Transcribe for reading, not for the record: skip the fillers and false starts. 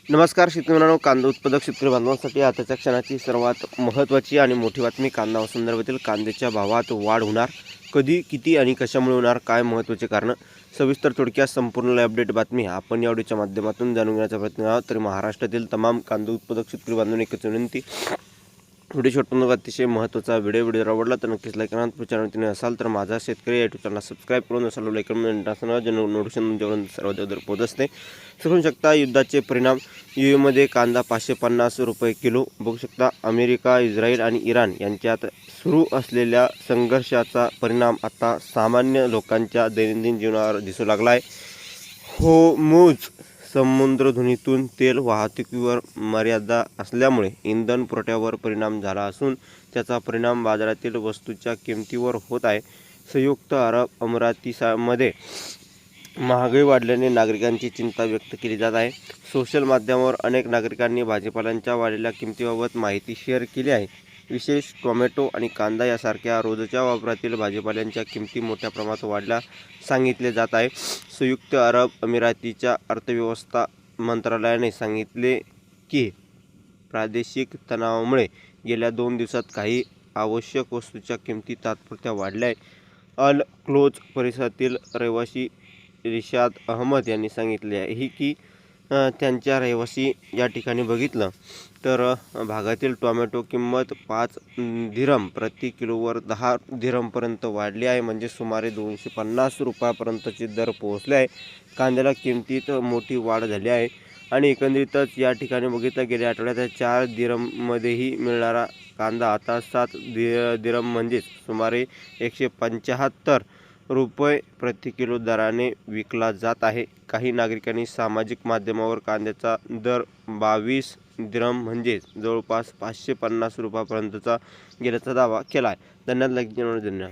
नमस्कार शेतकरी मित्रांनो, कांदा उत्पादक शेतकरी बांधवांसाठी आताच्या क्षणाची सर्वात महत्त्वाची आणि मोठी बातमी. कांदा संदर्भातील कांद्याच्या भावात वाढ होणार, कधी, किती आणि कशामुळे होणार, काय महत्त्वाचे कारण, सविस्तर थोडक्यात संपूर्ण अपडेट बातमी आपण या व्हिडिओच्या माध्यमातून जाणून घेण्याचा प्रयत्न आहोत. तर महाराष्ट्रातील तमाम कांदा उत्पादक शेतकरी बांधवांनी एकच विनंती, व्हिडिओ छोटून अतिशय महत्त्वाचा व्हिडिओ जर आवडला तर नक्कीच लाईक करा. चॅनलवरती असाल तर माझा शेतकरी यूट्यूब चॅनल सबस्क्राईब करून असाल लाईक करून नोटिफिकेशन तुमच्याकडून सर्वात अगोदर पोहोचत असते. समजू शकता युद्धाचे परिणाम. यूएमध्ये कांदा 550 रुपये किलो. बघू शकता अमेरिका, इस्रायल आणि इराण यांच्यात सुरू असलेल्या संघर्षाचा परिणाम आता सामान्य लोकांच्या दैनंदिन जीवनावर दिसू लागला आहे. होर्मुझ समुद्रधुनीतून तेल वाहतुकीवर मर्यादा असल्यामुळे इंधन पुरवठ्यावर परिणाम झाला असून त्याचा परिणाम बाजारातील वस्तूंच्या किमतीवर होत आहे. संयुक्त अरब अमिरातीमध्ये महागाई वाढल्याने नागरिकांची चिंता व्यक्त केली जात आहे. सोशल माध्यमावर अनेक नागरिकांनी भाजीपालांच्या वाढलेल्या किमतीबाबत माहिती शेअर केली आहे. विशेष टोमॅटो आणि कांदा यासारख्या रोजच्या वापरातील भाजीपाल्यांच्या किमती मोठ्या प्रमाणात वाढल्या सांगितले जात आहे. संयुक्त अरब अमिरातीच्या अर्थव्यवस्था मंत्रालयाने सांगितले की प्रादेशिक तणावामुळे गेल्या 2 दिवसात काही आवश्यक वस्तूंच्या किमती तात्पुरत्या वाढल्या आहेत. अल क्लोज परिसरातील रहिवासी रिशाद अहमद यांनी सांगितले आहे की त्यांच्या रहिवासी या ठिकाणी बघितलं तर भागातील टोमॅटो किंमत 5 दिरहम प्रति किलोवर 10 दिरहमपर्यंत वाढली आहे, म्हणजे सुमारे 250 रुपयापर्यंतचे दर पोहोचले आहे. कांद्याला किमतीत मोठी वाढ झाली आहे आणि एकंदरीतच या ठिकाणी बघितलं गेल्या आठवड्यात 4 दिरहममध्येही मिळणारा कांदा आता 7 दिरहम म्हणजेच सुमारे 175 रुपये प्रति किलो दराने विकला जात आहे. काही नागरिकांनी सामाजिक माध्यमावर कांद्याचा दर 22 दिरहम म्हणजे जवळपास 550 रुपयापर्यंतचा गेल्याचा दावा केला आहे. धन्यवाद.